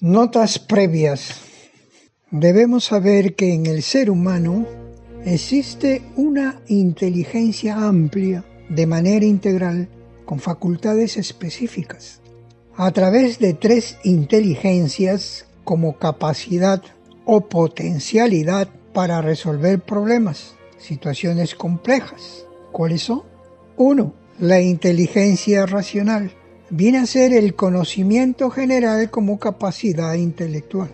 Notas previas. Debemos saber que en el ser humano existe una inteligencia amplia, de manera integral, con facultades específicas, a través de 3 inteligencias como capacidad o potencialidad para resolver problemas, situaciones complejas. ¿Cuáles son? 1. La inteligencia racional. Viene a ser el conocimiento general como capacidad intelectual.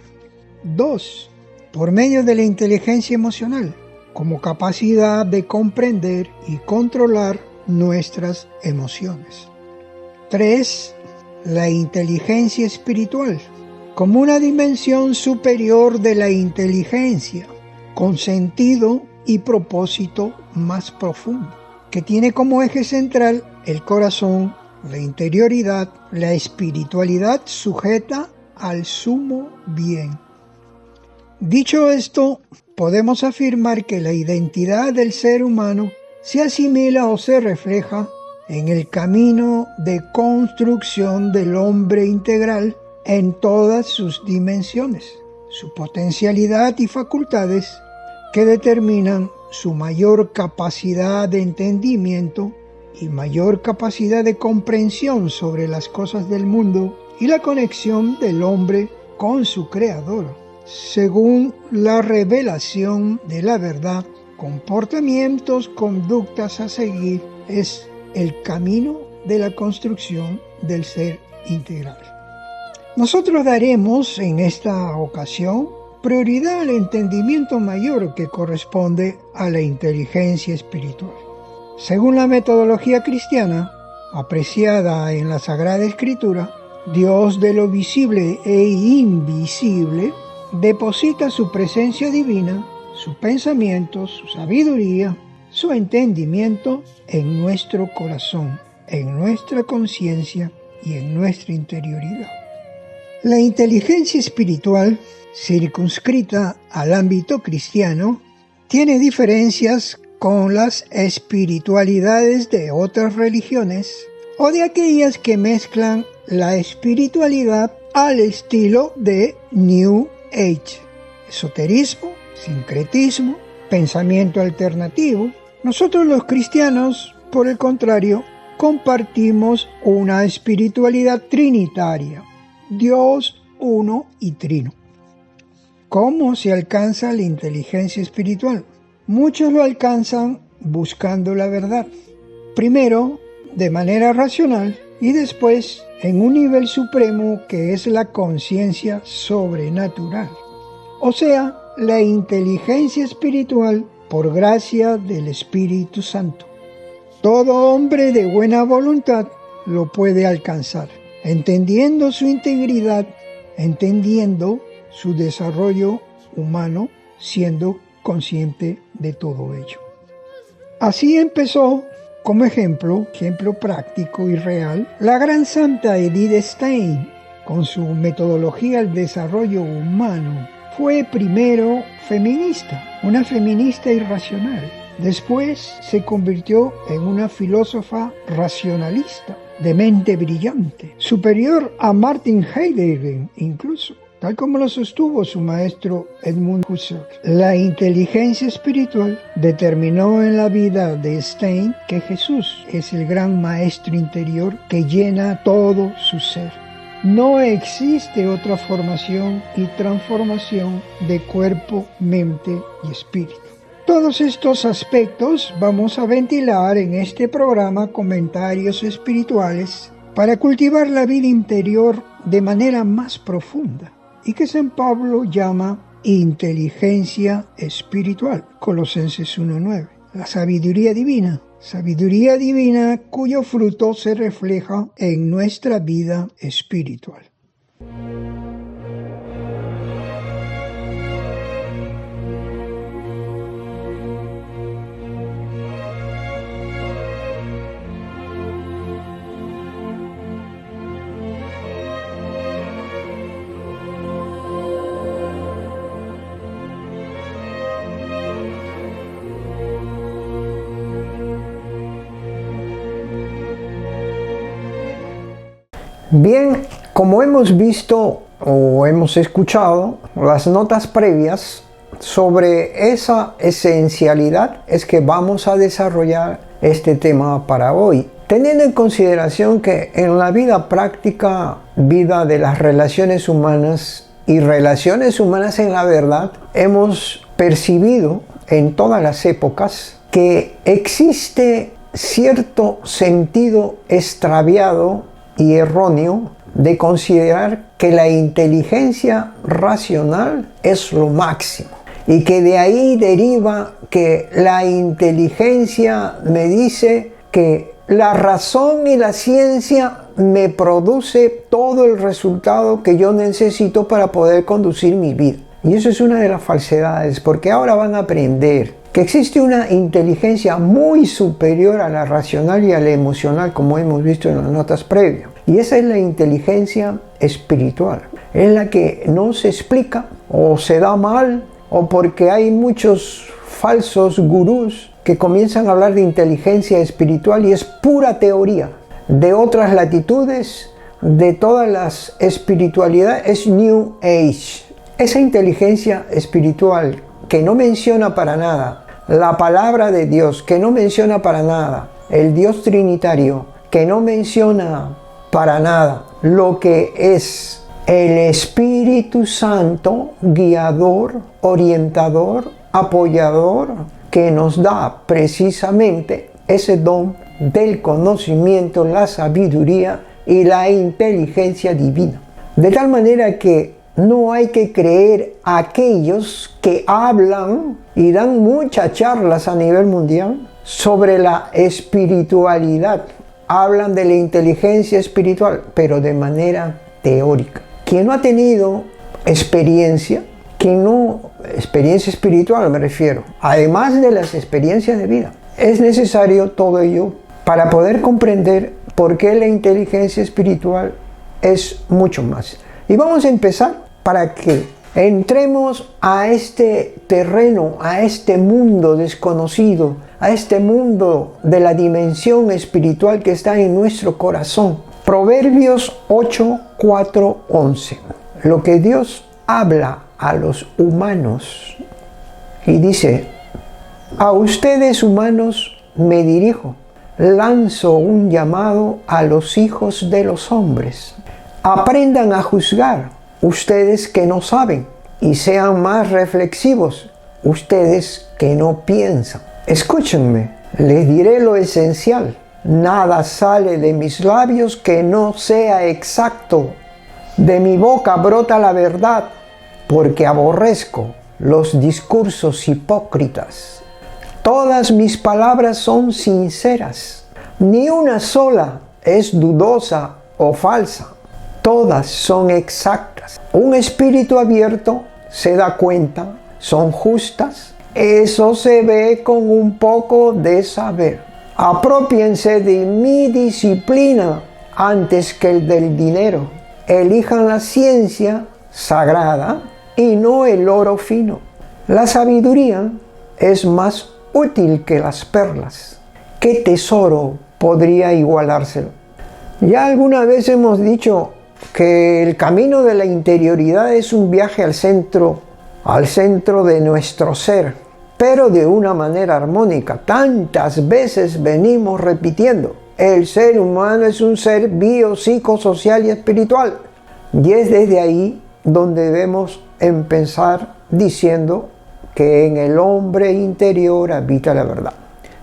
2. Por medio de la inteligencia emocional, como capacidad de comprender y controlar nuestras emociones. 3. La inteligencia espiritual, como una dimensión superior de la inteligencia, con sentido y propósito más profundo, que tiene como eje central el corazón, la interioridad, la espiritualidad sujeta al sumo bien. Dicho esto, podemos afirmar que la identidad del ser humano se asimila o se refleja en el camino de construcción del hombre integral en todas sus dimensiones, su potencialidad y facultades que determinan su mayor capacidad de entendimiento y mayor capacidad de comprensión sobre las cosas del mundo y la conexión del hombre con su creador, según la revelación de la verdad. Comportamientos, conductas a seguir es el camino de la construcción del ser integral. Nosotros daremos en esta ocasión prioridad al entendimiento mayor que corresponde a la inteligencia espiritual. Según la metodología cristiana, apreciada en la Sagrada Escritura, Dios de lo visible e invisible deposita su presencia divina, su pensamiento, su sabiduría, su entendimiento en nuestro corazón, en nuestra conciencia y en nuestra interioridad. La inteligencia espiritual, circunscrita al ámbito cristiano, tiene diferencias con las espiritualidades de otras religiones o de aquellas que mezclan la espiritualidad al estilo de New Age, esoterismo, sincretismo, pensamiento alternativo. Nosotros los cristianos, por el contrario, compartimos una espiritualidad trinitaria, Dios uno y trino. ¿Cómo se alcanza la inteligencia espiritual? Muchos lo alcanzan buscando la verdad. Primero, de manera racional, y después en un nivel supremo que es la conciencia sobrenatural. O sea, la inteligencia espiritual por gracia del Espíritu Santo. Todo hombre de buena voluntad lo puede alcanzar, entendiendo su integridad, entendiendo su desarrollo humano, siendo consciente de todo ello. Así empezó, como ejemplo práctico y real, la gran santa Edith Stein, con su metodología del desarrollo humano. Fue primero feminista, una feminista irracional. Después se convirtió en una filósofa racionalista, de mente brillante, superior a Martin Heidegger incluso, tal como lo sostuvo su maestro Edmund Husserl. La inteligencia espiritual determinó en la vida de Stein que Jesús es el gran maestro interior que llena todo su ser. No existe otra formación y transformación de cuerpo, mente y espíritu. Todos estos aspectos vamos a ventilar en este programa Comentarios Espirituales para cultivar la vida interior de manera más profunda y que San Pablo llama inteligencia espiritual, Colosenses 1:9. La sabiduría divina cuyo fruto se refleja en nuestra vida espiritual. Bien, como hemos visto o hemos escuchado las notas previas sobre esa esencialidad, es que vamos a desarrollar este tema para hoy. Teniendo en consideración que en la vida práctica, vida de las relaciones humanas y relaciones humanas en la verdad, hemos percibido en todas las épocas que existe cierto sentido extraviado y erróneo de considerar que la inteligencia racional es lo máximo y que de ahí deriva que la inteligencia me dice que la razón y la ciencia me produce todo el resultado que yo necesito para poder conducir mi vida. Y eso es una de las falsedades, porque ahora van a aprender que existe una inteligencia muy superior a la racional y a la emocional, como hemos visto en las notas previas. Y esa es la inteligencia espiritual. Es la que no se explica, o se da mal, o porque hay muchos falsos gurús que comienzan a hablar de inteligencia espiritual y es pura teoría. De otras latitudes, de todas las espiritualidades, es New Age. Esa inteligencia espiritual que no menciona para nada la palabra de Dios, que no menciona para nada el Dios Trinitario, que no menciona para nada lo que es el Espíritu Santo, guiador, orientador, apoyador, que nos da precisamente ese don del conocimiento, la sabiduría y la inteligencia divina. De tal manera que no hay que creer a aquellos que hablan y dan muchas charlas a nivel mundial sobre la espiritualidad. Hablan de la inteligencia espiritual, pero de manera teórica. Quien no ha tenido experiencia, experiencia espiritual me refiero, además de las experiencias de vida, es necesario todo ello para poder comprender por qué la inteligencia espiritual es mucho más. Y vamos a empezar para que entremos a este terreno, a este mundo desconocido, a este mundo de la dimensión espiritual que está en nuestro corazón. Proverbios 8, 4, 11. Lo que Dios habla a los humanos y dice: a ustedes humanos me dirijo, lanzo un llamado a los hijos de los hombres. Aprendan a juzgar, ustedes que no saben, y sean más reflexivos, ustedes que no piensan. Escúchenme, les diré lo esencial. Nada sale de mis labios que no sea exacto. De mi boca brota la verdad, porque aborrezco los discursos hipócritas. Todas mis palabras son sinceras, ni una sola es dudosa o falsa. Todas son exactas. Un espíritu abierto se da cuenta, son justas. Eso se ve con un poco de saber. Apropiense de mi disciplina antes que el del dinero. Elijan la ciencia sagrada y no el oro fino. La sabiduría es más útil que las perlas. ¿Qué tesoro podría igualárselo? Ya alguna vez hemos dicho que el camino de la interioridad es un viaje al centro de nuestro ser, pero de una manera armónica. Tantas veces venimos repitiendo: el ser humano es un ser biopsicosocial y espiritual. Y es desde ahí donde debemos empezar diciendo que en el hombre interior habita la verdad.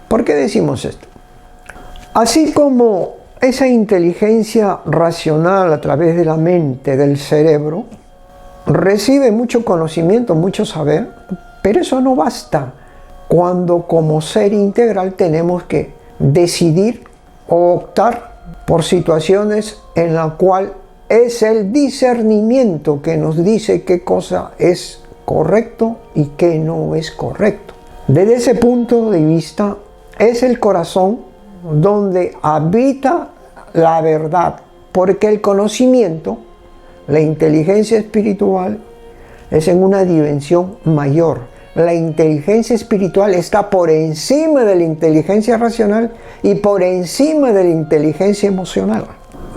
¿Por qué decimos esto? Así como esa inteligencia racional a través de la mente, del cerebro, recibe mucho conocimiento, mucho saber, pero eso no basta cuando como ser integral tenemos que decidir o optar por situaciones en la cual es el discernimiento que nos dice qué cosa es correcto y qué no es correcto. Desde ese punto de vista es el corazón donde habita la verdad, porque el conocimiento, la inteligencia espiritual, es en una dimensión mayor. La inteligencia espiritual está por encima de la inteligencia racional y por encima de la inteligencia emocional.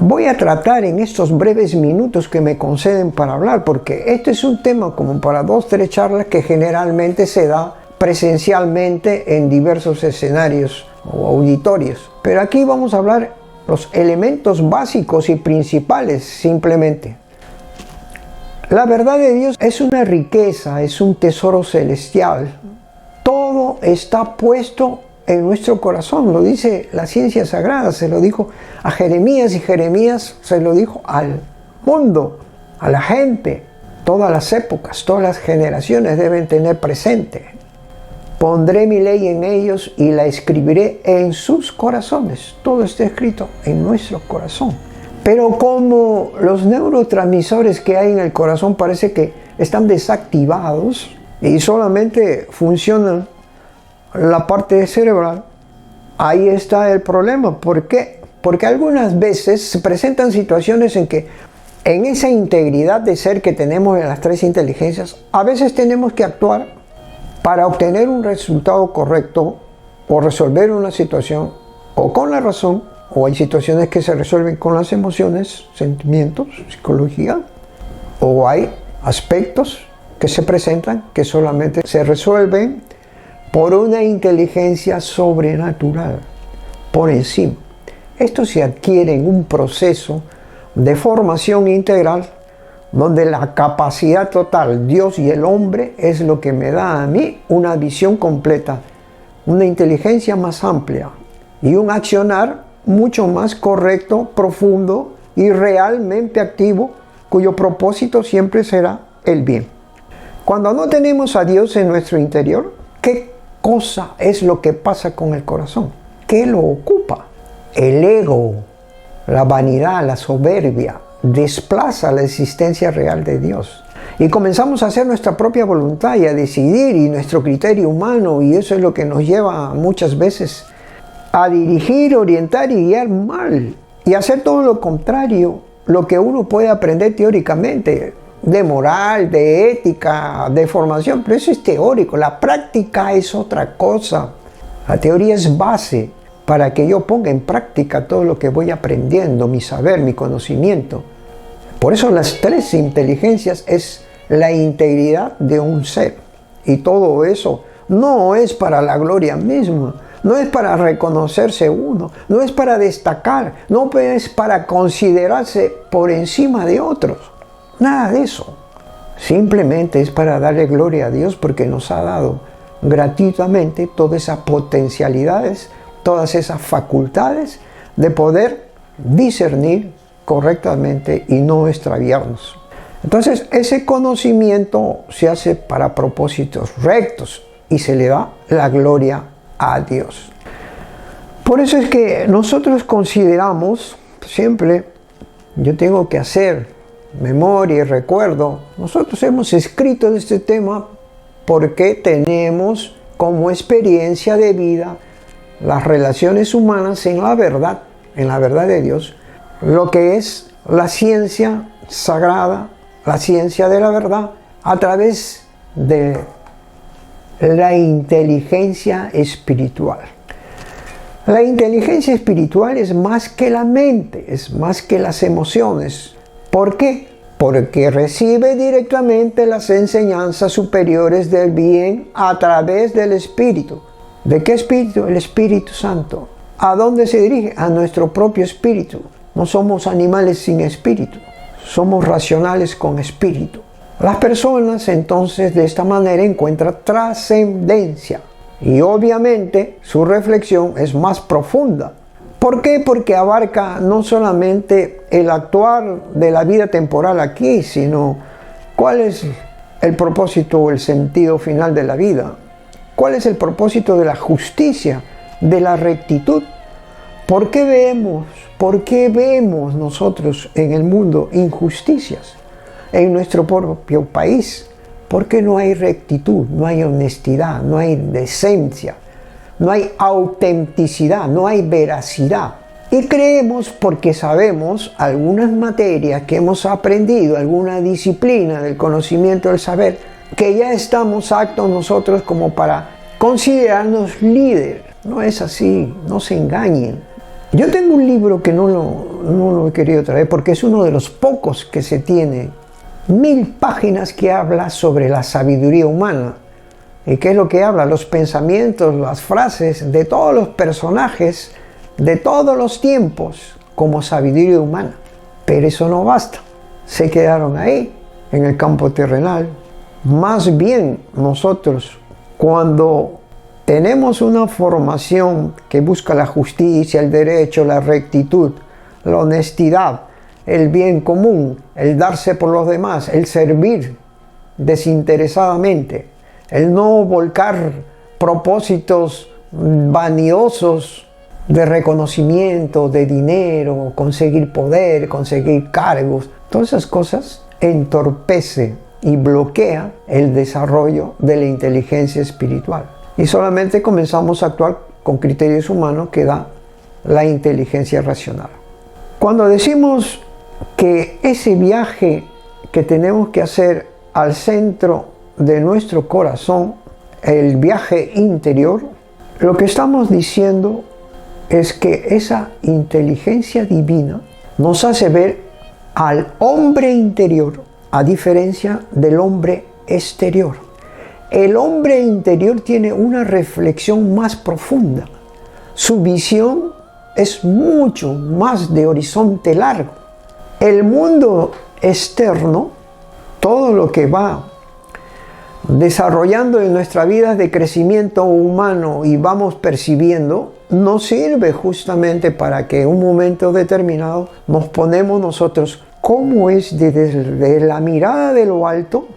Voy a tratar en estos breves minutos que me conceden para hablar, porque este es un tema como para 2 o 3 charlas que generalmente se da presencialmente en diversos escenarios o auditorios. Pero aquí vamos a hablar los elementos básicos y principales simplemente. La verdad de Dios es una riqueza, es un tesoro celestial. Todo está puesto en nuestro corazón, lo dice la ciencia sagrada, se lo dijo a Jeremías y Jeremías se lo dijo al mundo, a la gente. Todas las épocas, todas las generaciones deben tener presente. Pondré mi ley en ellos y la escribiré en sus corazones. Todo está escrito en nuestro corazón. Pero como los neurotransmisores que hay en el corazón parece que están desactivados y solamente funcionan la parte cerebral, ahí está el problema. ¿Por qué? Porque algunas veces se presentan situaciones en que en esa integridad de ser que tenemos en las 3 inteligencias, a veces tenemos que actuar para obtener un resultado correcto o resolver una situación o con la razón, o hay situaciones que se resuelven con las emociones, sentimientos, psicología, o hay aspectos que se presentan que solamente se resuelven por una inteligencia sobrenatural, por encima. Esto se adquiere en un proceso de formación integral donde la capacidad total, Dios y el hombre, es lo que me da a mí una visión completa, una inteligencia más amplia y un accionar mucho más correcto, profundo y realmente activo, cuyo propósito siempre será el bien. Cuando no tenemos a Dios en nuestro interior, ¿qué cosa es lo que pasa con el corazón? ¿Qué lo ocupa? El ego, la vanidad, la soberbia, desplaza la existencia real de Dios. Y comenzamos a hacer nuestra propia voluntad y a decidir, y nuestro criterio humano, y eso es lo que nos lleva muchas veces a dirigir, orientar y guiar mal, y hacer todo lo contrario, lo que uno puede aprender teóricamente, de moral, de ética, de formación, pero eso es teórico. La práctica es otra cosa. La teoría es base para que yo ponga en práctica todo lo que voy aprendiendo, mi saber, mi conocimiento. Por eso las 3 inteligencias es la integridad de un ser. Y todo eso no es para la gloria misma, no es para reconocerse uno, no es para destacar, no es para considerarse por encima de otros. Nada de eso. Simplemente es para darle gloria a Dios porque nos ha dado gratuitamente todas esas potencialidades, todas esas facultades de poder discernir correctamente y no extraviarnos. Entonces ese conocimiento se hace para propósitos rectos y se le da la gloria a Dios. Por eso es que nosotros consideramos siempre, yo tengo que hacer memoria y recuerdo. Nosotros hemos escrito de este tema porque tenemos como experiencia de vida las relaciones humanas en la verdad de Dios, lo que es la ciencia sagrada, la ciencia de la verdad, a través de la inteligencia espiritual. La inteligencia espiritual es más que la mente, es más que las emociones. ¿Por qué? Porque recibe directamente las enseñanzas superiores del bien a través del Espíritu. ¿De qué Espíritu? El Espíritu Santo. ¿A dónde se dirige? A nuestro propio espíritu. No somos animales sin espíritu, somos racionales con espíritu. Las personas entonces de esta manera encuentran trascendencia y obviamente su reflexión es más profunda. ¿Por qué? Porque abarca no solamente el actuar de la vida temporal aquí, sino cuál es el propósito o el sentido final de la vida. ¿Cuál es el propósito de la justicia, de la rectitud? ¿Por qué vemos nosotros en el mundo injusticias? En nuestro propio país, porque no hay rectitud, no hay honestidad, no hay decencia, no hay autenticidad, no hay veracidad. Y creemos porque sabemos algunas materias que hemos aprendido, alguna disciplina del conocimiento del saber, que ya estamos aptos nosotros como para considerarnos líderes. No es así, no se engañen. Yo tengo un libro que no lo he querido traer porque es uno de los pocos que se tiene, 1000 páginas, que habla sobre la sabiduría humana. ¿Y qué es lo que habla? Los pensamientos, las frases de todos los personajes de todos los tiempos como sabiduría humana. Pero eso no basta. Se quedaron ahí, en el campo terrenal. Más bien nosotros, cuando tenemos una formación que busca la justicia, el derecho, la rectitud, la honestidad, el bien común, el darse por los demás, el servir desinteresadamente, el no volcar propósitos vanidosos de reconocimiento, de dinero, conseguir poder, conseguir cargos, todas esas cosas entorpece y bloquea el desarrollo de la inteligencia espiritual. Y solamente comenzamos a actuar con criterios humanos que da la inteligencia racional. Cuando decimos que ese viaje que tenemos que hacer al centro de nuestro corazón, el viaje interior, lo que estamos diciendo es que esa inteligencia divina nos hace ver al hombre interior a diferencia del hombre exterior. El hombre interior tiene una reflexión más profunda. Su visión es mucho más de horizonte largo. El mundo externo, todo lo que va desarrollando en nuestra vida de crecimiento humano y vamos percibiendo, nos sirve justamente para que en un momento determinado nos ponemos nosotros, cómo es desde la mirada de lo alto,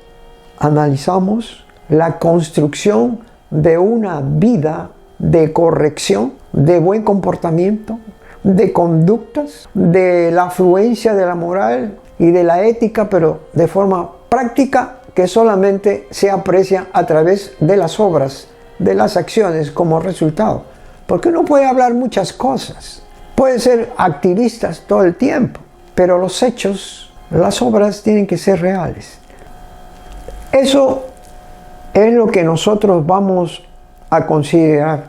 analizamos la construcción de una vida de corrección, de buen comportamiento, de conductas, de la afluencia de la moral y de la ética, pero de forma práctica, que solamente se aprecia a través de las obras, de las acciones como resultado. Porque uno puede hablar muchas cosas, puede ser activistas todo el tiempo, pero los hechos, las obras tienen que ser reales. Eso es lo que nosotros vamos a considerar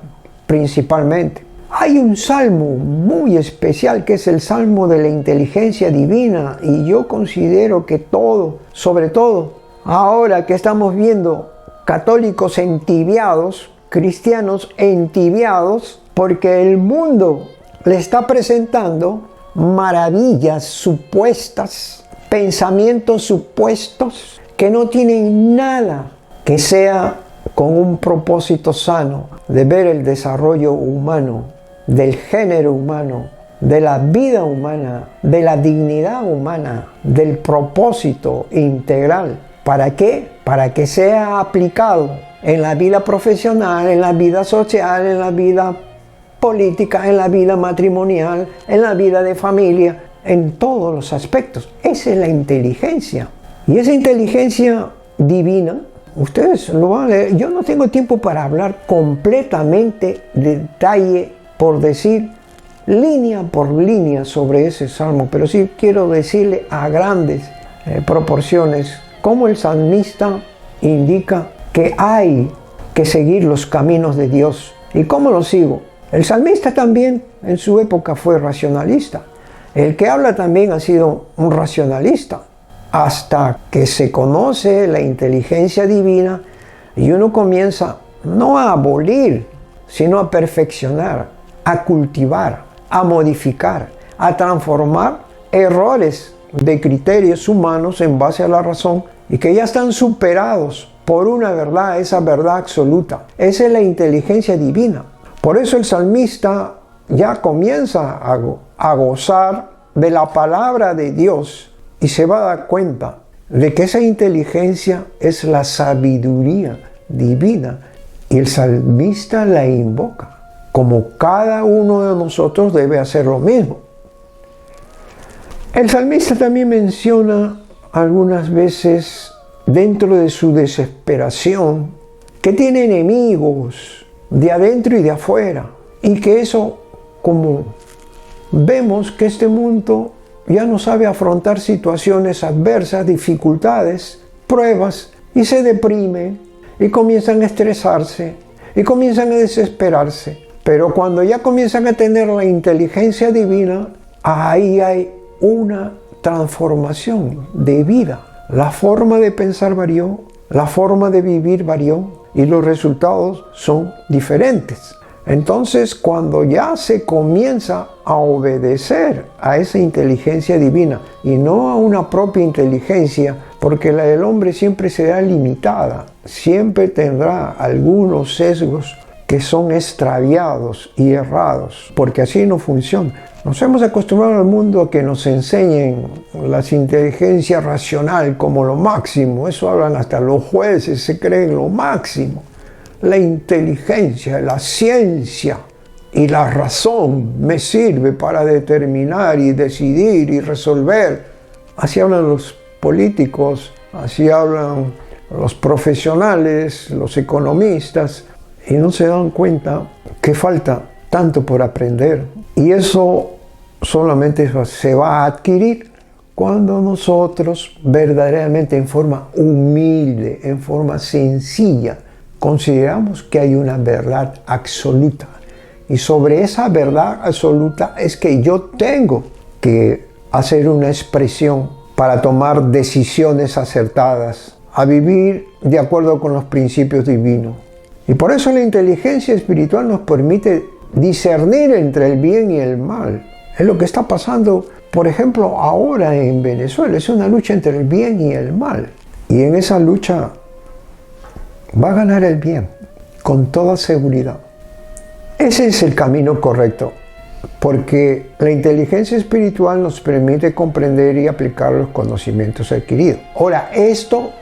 principalmente. Hay un salmo muy especial que es el salmo de la inteligencia divina, y yo considero que todo, sobre todo ahora que estamos viendo católicos entibiados, cristianos entibiados, porque el mundo le está presentando maravillas supuestas, pensamientos supuestos que no tienen nada que sea con un propósito sano de ver el desarrollo humano, del género humano, de la vida humana, de la dignidad humana, del propósito integral. ¿Para qué? Para que sea aplicado en la vida profesional, en la vida social, en la vida política, en la vida matrimonial, en la vida de familia, en todos los aspectos. Esa es la inteligencia. Y esa inteligencia divina, ustedes lo van a leer. Yo no tengo tiempo para hablar completamente detalle por decir, línea por línea sobre ese salmo, pero sí quiero decirle a grandes proporciones cómo el salmista indica que hay que seguir los caminos de Dios. ¿Y cómo lo sigo? El salmista también en su época fue racionalista. El que habla también ha sido un racionalista, hasta que se conoce la inteligencia divina y uno comienza no a abolir, sino a perfeccionar, a cultivar, a modificar, a transformar errores de criterios humanos en base a la razón y que ya están superados por una verdad, esa verdad absoluta. Esa es la inteligencia divina. Por eso el salmista ya comienza a gozar de la palabra de Dios y se va a dar cuenta de que esa inteligencia es la sabiduría divina y el salmista la invoca, como cada uno de nosotros debe hacer lo mismo. El salmista también menciona algunas veces dentro de su desesperación que tiene enemigos de adentro y de afuera, y que eso, como vemos que este mundo ya no sabe afrontar situaciones adversas, dificultades, pruebas, y se deprime y comienzan a estresarse y comienzan a desesperarse Pero cuando ya comienzan a tener la inteligencia divina, ahí hay una transformación de vida. La forma de pensar varió, la forma de vivir varió y los resultados son diferentes. Entonces, cuando ya se comienza a obedecer a esa inteligencia divina y no a una propia inteligencia, porque la del hombre siempre será limitada, siempre tendrá algunos sesgos que son extraviados y errados, porque así no funciona. Nos hemos acostumbrado al mundo a que nos enseñen las inteligencias racional como lo máximo. Eso hablan hasta los jueces, se creen lo máximo. La inteligencia, la ciencia y la razón me sirve para determinar y decidir y resolver. Así hablan los políticos, así hablan los profesionales, los economistas, y no se dan cuenta que falta tanto por aprender. Y eso solamente se va a adquirir cuando nosotros verdaderamente en forma humilde, en forma sencilla, consideramos que hay una verdad absoluta. Y sobre esa verdad absoluta es que yo tengo que hacer una expresión para tomar decisiones acertadas, a vivir de acuerdo con los principios divinos. Y por eso la inteligencia espiritual nos permite discernir entre el bien y el mal. Es lo que está pasando, por ejemplo, ahora en Venezuela. Es una lucha entre el bien y el mal. Y en esa lucha va a ganar el bien, con toda seguridad. Ese es el camino correcto, porque la inteligencia espiritual nos permite comprender y aplicar los conocimientos adquiridos. Ahora, esto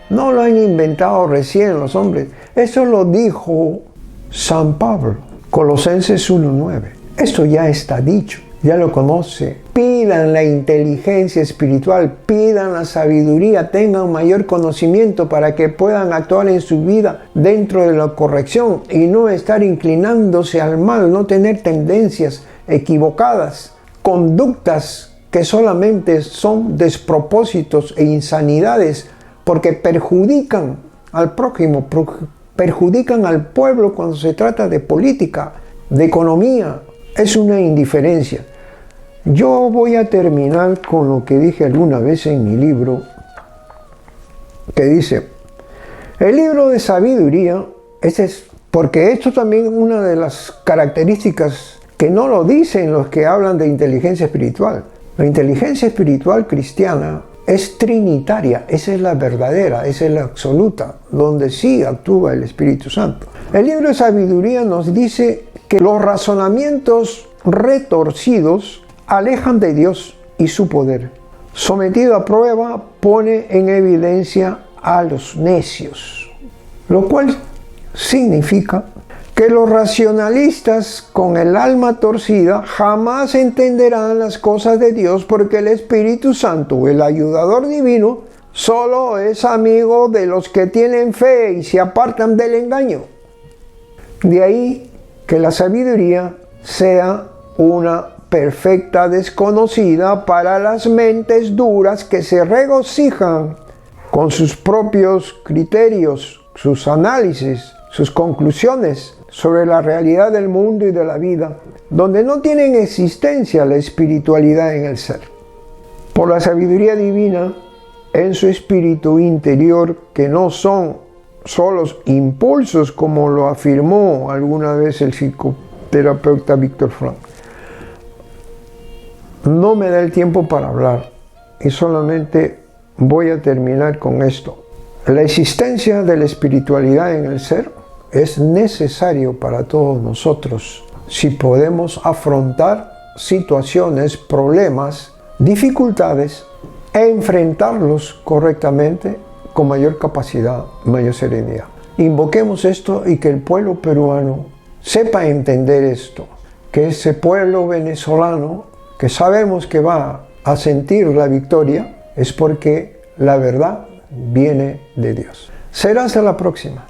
no lo han inventado recién los hombres. Eso lo dijo San Pablo, Colosenses 1:9. Esto ya está dicho, ya lo conoce. Pidan la inteligencia espiritual, pidan la sabiduría, tengan mayor conocimiento para que puedan actuar en su vida dentro de la corrección y no estar inclinándose al mal, no tener tendencias equivocadas, conductas que solamente son despropósitos e insanidades, porque perjudican al prójimo, perjudican al pueblo cuando se trata de política, de economía. Es una indiferencia. Yo voy a terminar con lo que dije alguna vez en mi libro, que dice, el libro de sabiduría, porque esto también es una de las características que no lo dicen los que hablan de inteligencia espiritual. La inteligencia espiritual cristiana es trinitaria, esa es la verdadera, esa es la absoluta, donde sí actúa el Espíritu Santo. El libro de sabiduría nos dice que los razonamientos retorcidos alejan de Dios y su poder. Sometido a prueba, pone en evidencia a los necios, lo cual significa que los racionalistas con el alma torcida jamás entenderán las cosas de Dios, porque el Espíritu Santo, el ayudador divino, solo es amigo de los que tienen fe y se apartan del engaño. De ahí que la sabiduría sea una perfecta desconocida para las mentes duras que se regocijan con sus propios criterios, sus análisis, sus conclusiones sobre la realidad del mundo y de la vida, donde no tienen existencia la espiritualidad en el ser. Por la sabiduría divina en su espíritu interior, que no son solos impulsos, como lo afirmó alguna vez el psicoterapeuta Víctor Frank. No me da el tiempo para hablar y solamente voy a terminar con esto. La existencia de la espiritualidad en el ser es necesario para todos nosotros si podemos afrontar situaciones, problemas, dificultades e enfrentarlos correctamente con mayor capacidad, mayor serenidad. Invoquemos esto y que el pueblo peruano sepa entender esto, que ese pueblo venezolano que sabemos que va a sentir la victoria es porque la verdad viene de Dios. Será hasta la próxima.